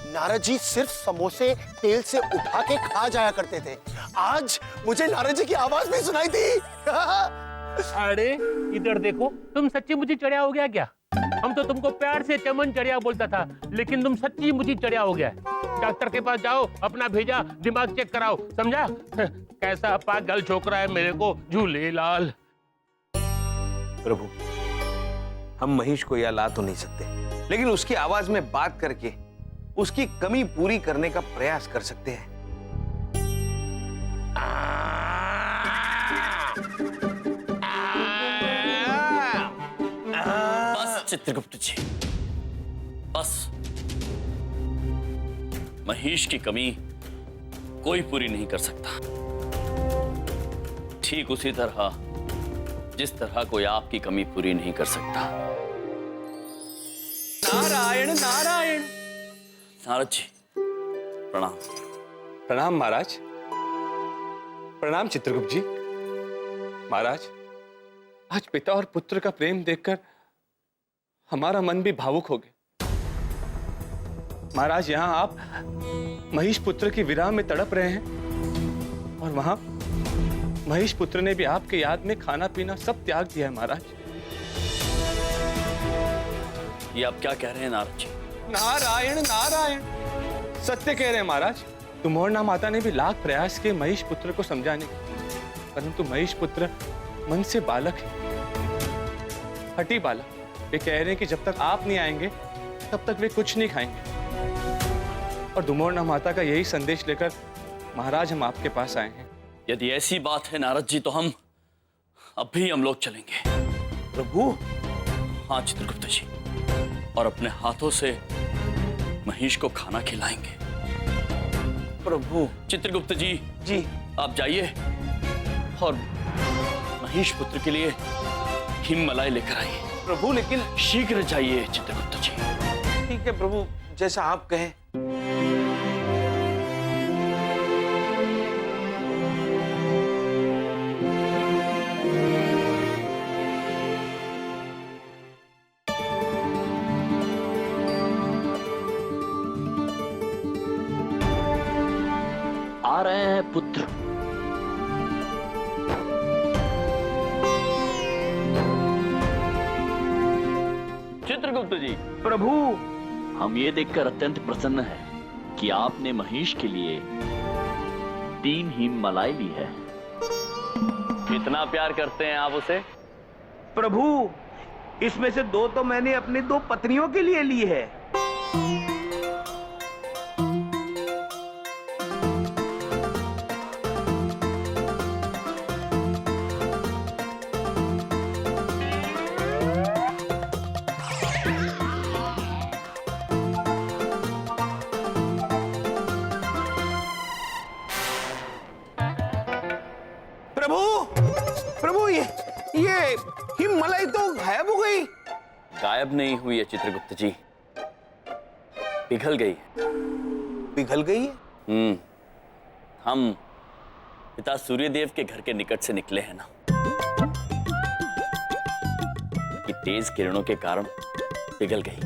नारद जी सिर्फ समोसे तेल से उठा के खा जाया करते थे। आज मुझे नारद जी की आवाज भी सुनाई दी। अरे इधर देखो, तुम सच्ची मुझी चढ़िया हो गया क्या? हम तो तुमको प्यार से चमन चढ़िया बोलता था, लेकिन तुम सच्ची मुझी चढ़िया हो गया। डॉक्टर के पास जाओ, अपना भेजा दिमाग चेक कराओ, समझा? कैसा पागल छोकरा है मेरे को झूले लाल। प्रभु हम महिष को यह ला तो नहीं सकते, लेकिन उसकी आवाज में बात करके उसकी कमी पूरी करने का प्रयास कर सकते हैं। बस चित्रगुप्त जी, बस। महिष की कमी कोई पूरी नहीं कर सकता, ठीक उसी तरह जिस तरह कोई आपकी कमी पूरी नहीं कर सकता। नारायण नारायण। नारद जी प्रणाम। प्रणाम महाराज। प्रणाम चित्रगुप्त जी। महाराज, आज पिता और पुत्र का प्रेम देखकर हमारा मन भी भावुक हो गया। महाराज, यहाँ आप महिष पुत्र की विरह में तड़प रहे हैं और वहां महिष पुत्र ने भी आपके याद में खाना पीना सब त्याग दिया है। महाराज, ये आप क्या कह रहे हैं नारद जी? नारायण नारायण, सत्य कह रहे हैं महाराज। तुमोरना माता ने भी लाख प्रयास किए महिष पुत्र को समझाने के, परंतु महिष पुत्र मन से बालक है, हठी बालक। वे कह रहे हैं कि जब तक आप नहीं आएंगे तब तक वे कुछ नहीं खाएंगे। और तुमोरना माता का यही संदेश लेकर महाराज हम आपके पास आए हैं। यदि ऐसी बात है नारद जी, तो हम अभी हम लोग चलेंगे। प्रभु? हाँ चित्रगुप्त जी, और अपने हाथों से महिष को खाना खिलाएंगे। प्रभु। चित्रगुप्त जी जी आप जाइए और महिष पुत्र के लिए हिम मलाई लेकर आइए। प्रभु लेकिन शीघ्र जाइए चित्रगुप्त जी। ठीक है प्रभु, जैसा आप कहें। आ रहे हैं पुत्र। चित्रगुप्त जी, प्रभु, हम ये देखकर अत्यंत प्रसन्न हैं कि आपने महिष के लिए 3 हिम मलाई ली है। कितना प्यार करते हैं आप उसे? प्रभु, इसमें से 2 तो मैंने अपनी 2 पत्नियों के लिए ली है। प्रभु, प्रभु, ये हिममलाई तो गायब हो गई। गायब नहीं हुई है चित्रगुप्त जी, पिघल गई। पिघल गई है? हम पिता सूर्यदेव के घर के निकट से निकले हैं ना, कि तेज किरणों के कारण पिघल गई।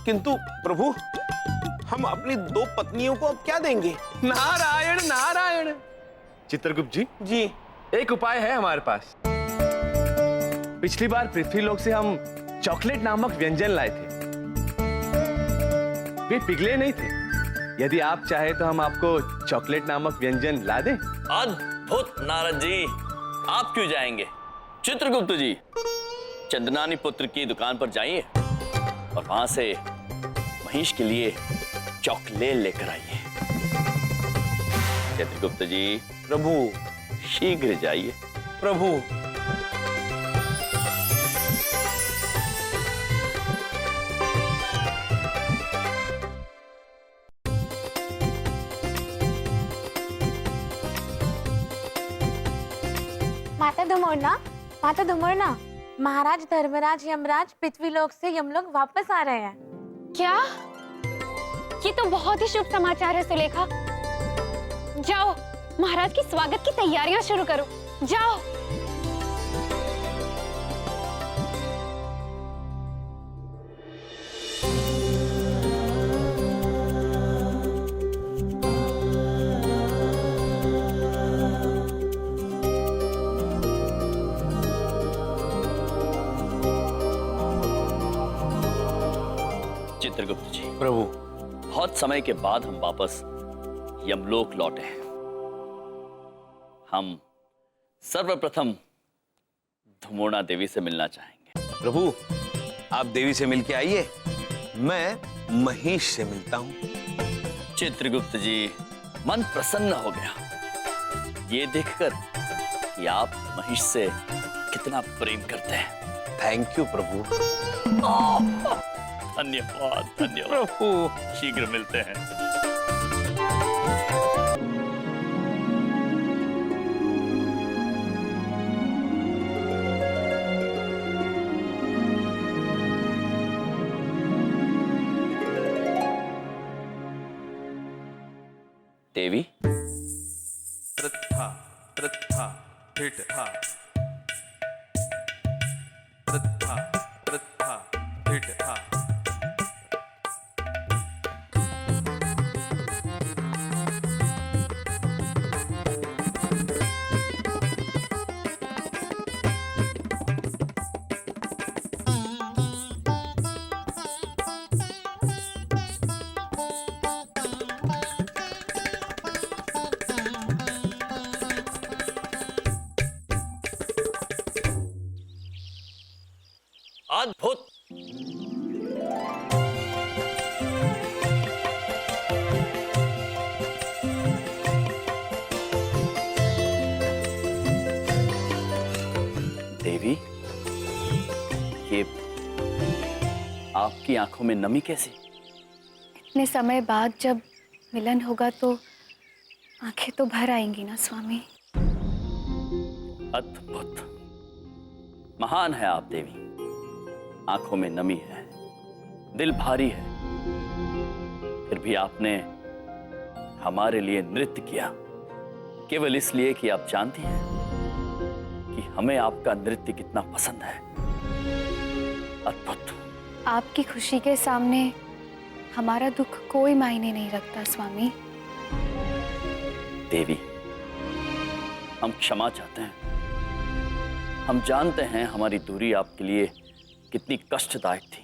किंतु प्रभु, हम अपनी 2 पत्नियों को अब क्या देंगे? नारायण नारायण। चित्रगुप्त जी, एक उपाय है हमारे पास। पिछली बार पृथ्वीलोक से हम चॉकलेट नामक व्यंजन लाए थे, वे पिघले नहीं थे। यदि आप चाहे तो हम आपको चॉकलेट नामक व्यंजन ला दें। अद्भुत नारद जी, आप क्यों जाएंगे? चित्रगुप्त जी, चंदनानी पुत्र की दुकान पर जाइए और वहां से महिष के लिए चॉकलेट लेकर आइए। चित्रगुप्त जी, प्रभु, शीघ्र जाइए। प्रभु। माता धुमरना, महाराज धर्मराज यमराज पृथ्वीलोक से यमलोक वापस आ रहे हैं। क्या? ये तो बहुत ही शुभ समाचार है सुलेखा। जाओ, महाराज के स्वागत की तैयारियां शुरू करो। जाओ। चित्रगुप्त जी, प्रभु, बहुत समय के बाद हम वापस यमलोक लौटे हैं। हम सर्वप्रथम धुमोना देवी से मिलना चाहेंगे। प्रभु, आप देवी से मिलके आइए, मैं महिष से मिलता हूं। चित्रगुप्त जी, मन प्रसन्न हो गया ये देखकर कि आप महिष से कितना प्रेम करते हैं। थैंक यू प्रभु। धन्यवाद धन्यवाद प्रभु। शीघ्र मिलते हैं। देवी, पृथा पृथा पृथा पृथा पृथा पृथा। अद्भुत। देवी, ये आपकी आंखों में नमी कैसी? इतने समय बाद जब मिलन होगा तो आंखें तो भर आएंगी ना स्वामी। अद्भुत, महान है आप देवी। आंखों में नमी है, दिल भारी है, फिर भी आपने हमारे लिए नृत्य किया, केवल इसलिए कि आप जानती हैं कि हमें आपका नृत्य कितना पसंद है। अद्भुत। आपकी खुशी के सामने हमारा दुख कोई मायने नहीं रखता स्वामी। देवी, हम क्षमा चाहते हैं। हम जानते हैं हमारी दूरी आपके लिए कितनी कष्टदायक थी।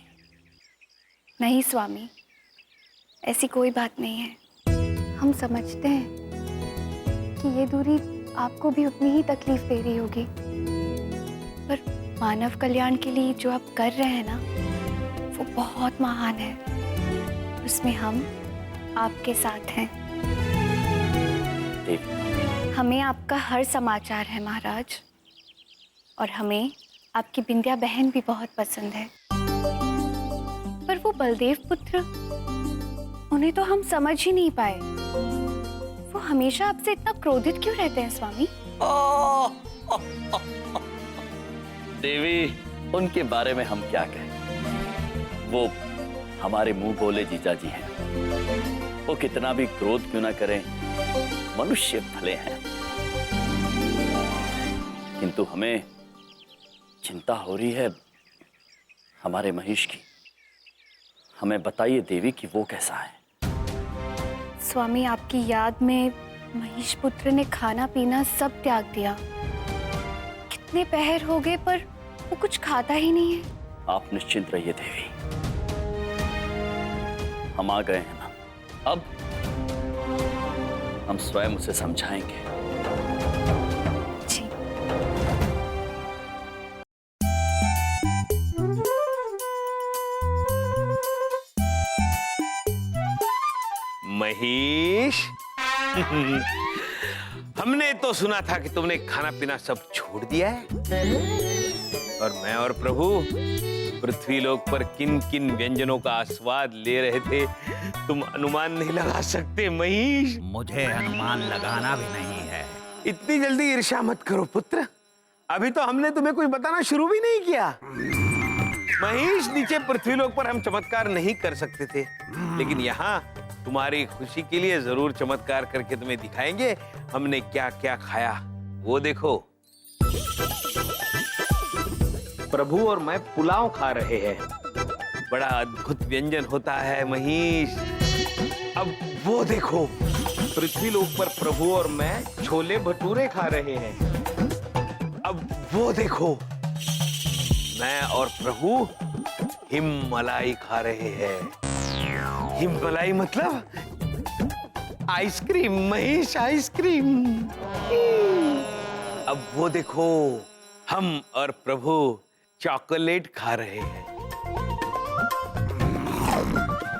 नहीं स्वामी, ऐसी कोई बात नहीं है। हम समझते हैं कि ये दूरी आपको भी उतनी ही तकलीफ दे रही होगी, पर मानव कल्याण के लिए जो आप कर रहे हैं ना, वो बहुत महान है। उसमें हम आपके साथ हैं। हमें आपका हर समाचार है महाराज, और हमें आपकी बिंदिया बहन भी बहुत पसंद है। पर वो बलदेव पुत्र, उन्हें तो हम समझ ही नहीं पाए। वो हमेशा आपसे इतना क्रोधित क्यों रहते हैं स्वामी? देवी, उनके बारे में हम क्या कहें? वो हमारे मुंह बोले जीजा जी हैं। वो कितना भी क्रोध क्यों ना करें, मनुष्य भले हैं। किंतु हमें चिंता हो रही है हमारे महेश की। हमें बताइए देवी कि वो कैसा है? स्वामी, आपकी याद में महेश पुत्र ने खाना पीना सब त्याग दिया। कितने पहर हो गए पर वो कुछ खाता ही नहीं है। आप निश्चिंत रहिए देवी, हम आ गए हैं ना। अब हम स्वयं उसे समझाएंगे। जी। महेश, हमने तो सुना था कि तुमने खाना पीना सब छोड़ दिया है, और मैं और प्रभु पृथ्वीलोक पर किन किन व्यंजनों का आस्वाद ले रहे थे, तुम अनुमान नहीं लगा सकते महेश। मुझे अनुमान लगाना भी नहीं है। इतनी जल्दी ईर्ष्या मत करो पुत्र, अभी तो हमने तुम्हें कुछ बताना शुरू भी नहीं किया। महेश, नीचे पृथ्वीलोक पर हम चमत्कार नहीं कर सकते थे, लेकिन यहाँ तुम्हारी खुशी के लिए जरूर चमत्कार करके तुम्हें दिखाएंगे हमने क्या क्या खाया। वो देखो, प्रभु और मैं पुलाव खा रहे हैं। बड़ा अद्भुत व्यंजन होता है महेश। अब वो देखो, पृथ्वीलोक पर प्रभु और मैं छोले भटूरे खा रहे हैं। अब वो देखो, मैं और प्रभु हिममलाई खा रहे हैं। हिममलाई मतलब आइसक्रीम महेश, आइसक्रीम। अब वो देखो, हम और प्रभु चॉकलेट खा रहे हैं।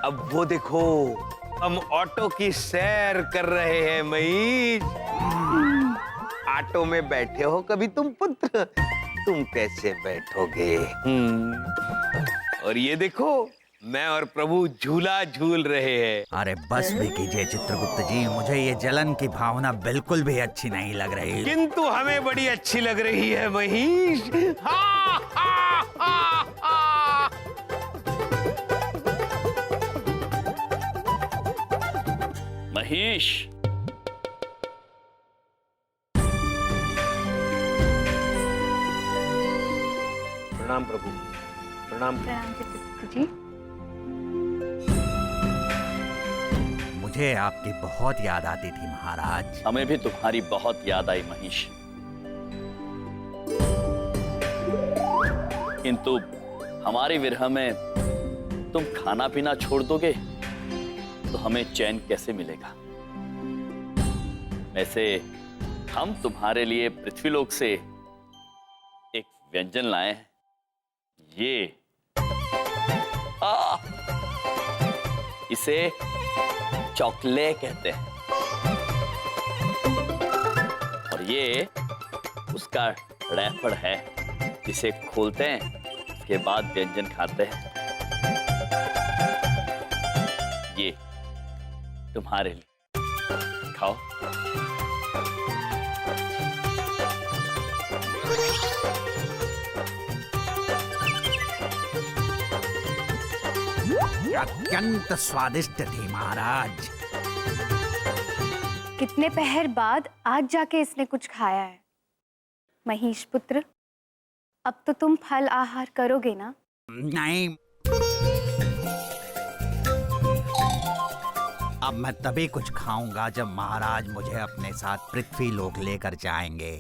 अब वो देखो, हम ऑटो की सैर कर रहे हैं महेश। ऑटो में बैठे हो कभी तुम पुत्र? तुम कैसे बैठोगे? और ये देखो, मैं और प्रभु झूला झूल रहे हैं। अरे बस भी कीजिए चित्रगुप्त जी, मुझे ये जलन की भावना बिल्कुल भी अच्छी नहीं लग रही। किंतु हमें बड़ी अच्छी लग रही है महेश। हा, हा, हा, हा। महेश, प्रणाम प्रभु। प्रणाम। प्रणाम चित्रगुप्त जी। मुझे आपकी बहुत याद आती थी महाराज। हमें भी तुम्हारी बहुत याद आई महेश, किंतु हमारी विरह में तुम खाना पीना छोड़ दोगे तो हमें चैन कैसे मिलेगा? वैसे हम तुम्हारे लिए पृथ्वीलोक से एक व्यंजन लाए हैं। ये इसे चॉकलेट कहते हैं, और ये उसका रैपर है, इसे खोलते हैं, उसके बाद व्यंजन खाते हैं। ये तुम्हारे लिए, खाओ। अत्यंत स्वादिष्ट थी महाराज। कितने पहर बाद आज जाके इसने कुछ खाया है। महेश पुत्र, अब तो तुम फल आहार करोगे ना? नहीं, अब मैं तभी कुछ खाऊंगा जब महाराज मुझे अपने साथ पृथ्वी लोक लेकर जाएंगे।